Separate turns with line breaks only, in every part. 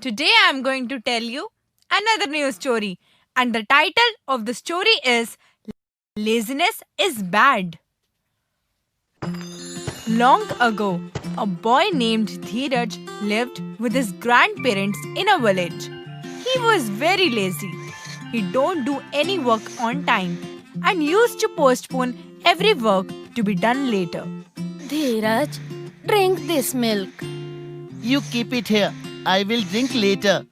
Today I am going to tell you another new story, and the title of the story is Laziness is Bad. Long ago, a boy named Dheeraj lived with his grandparents in a village. He was very lazy. He don't do any work on time and used to postpone every work to be done later.
Dheeraj, drink this milk.
You keep it here. I will drink later.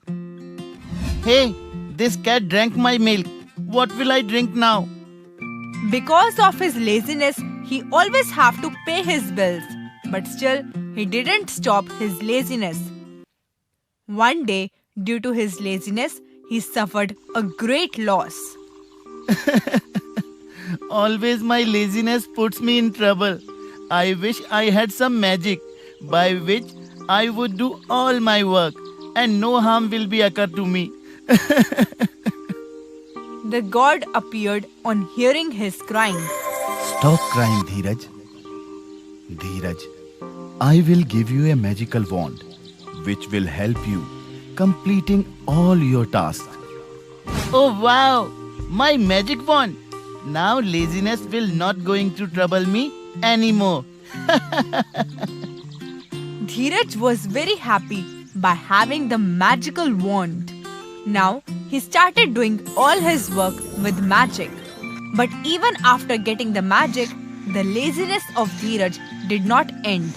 Hey, this cat drank my milk. What will I drink now?
Because of his laziness, he always have to pay his bills. But still, he didn't stop his laziness. One day, due to his laziness, he suffered a great loss.
Always my laziness puts me in trouble. I wish I had some magic by which I would do all my work and no harm will be occur to me.
The god appeared on hearing his crying.
Stop crying, Dheeraj. Dheeraj, I will give you a magical wand which will help you completing all your tasks.
Oh wow! My magic wand! Now laziness will not going to trouble me anymore.
Dheeraj was very happy by having the magical wand. Now he started doing all his work with magic. But even after getting the magic, the laziness of Dheeraj did not end.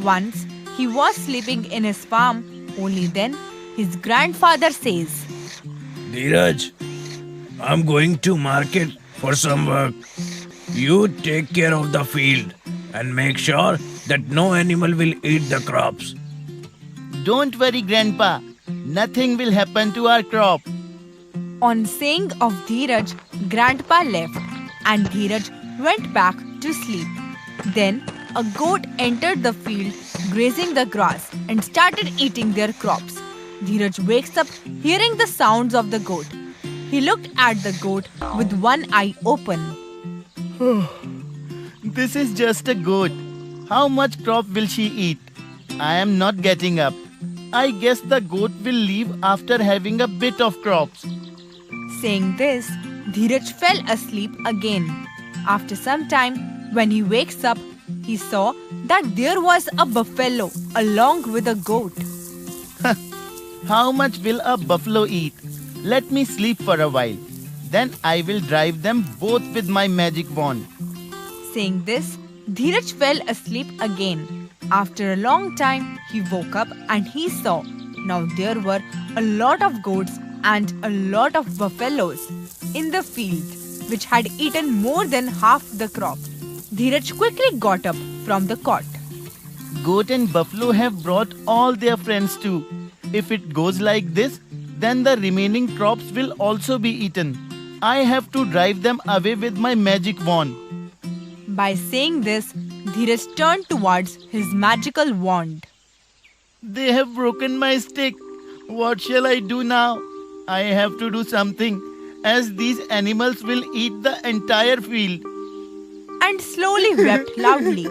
Once he was sleeping in his farm, only then his grandfather says,
Dheeraj, I'm going to market for some work. You take care of the field and make sure that no animal will eat the crops.
Don't worry, Grandpa. Nothing will happen to our crop.
On saying of Dheeraj, Grandpa left and Dheeraj went back to sleep. Then a goat entered the field, grazing the grass and started eating their crops. Dheeraj wakes up hearing the sounds of the goat. He looked at the goat with one eye open.
This is just a goat. How much crop will she eat? I am not getting up. I guess the goat will leave after having a bit of crops.
Saying this, Dheeraj fell asleep again. After some time, when he wakes up, he saw that there was a buffalo along with a goat.
How much will a buffalo eat? Let me sleep for a while. Then I will drive them both with my magic wand.
Saying this, Dheeraj fell asleep again. After a long time, he woke up and he saw now there were a lot of goats and a lot of buffaloes in the field, which had eaten more than half the crop. Dheeraj quickly got up from the cot.
Goat and buffalo have brought all their friends too. If it goes like this, then the remaining crops will also be eaten. I have to drive them away with my magic wand.
By saying this, Dheeraj turned towards his magical wand.
They have broken my stick. What shall I do now? I have to do something, as these animals will eat the entire field.
And slowly wept loudly.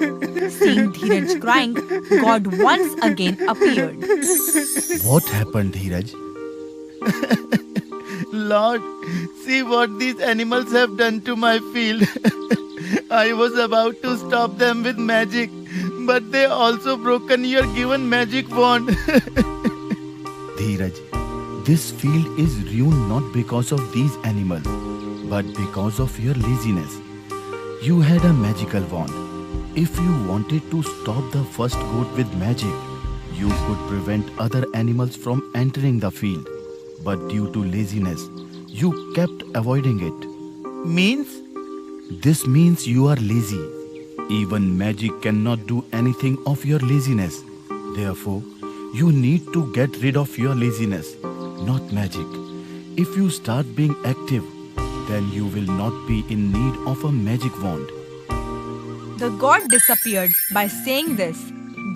Seeing Dheeraj crying, God once again appeared.
What happened, Dheeraj?
Lord, see what these animals have done to my field. I was about to stop them with magic, but they also broken your given magic wand.
Dheeraj, this field is ruined not because of these animals, but because of your laziness. You had a magical wand. If you wanted to stop the first goat with magic, you could prevent other animals from entering the field. But due to laziness, you kept avoiding it.
Means?
This means you are lazy. Even magic cannot do anything of your laziness. Therefore, you need to get rid of your laziness, not magic. If you start being active, then you will not be in need of a magic wand.
The god disappeared. By saying this,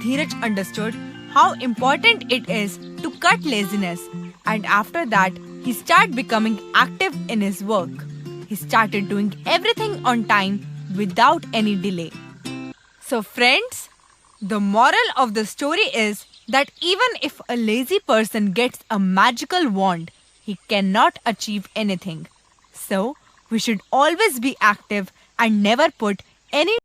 Dheeraj understood how important it is to cut laziness, and after that, he started becoming active in his work. He started doing everything on time without any delay. So friends, the moral of the story is that even if a lazy person gets a magical wand, he cannot achieve anything. So, we should always be active and never put any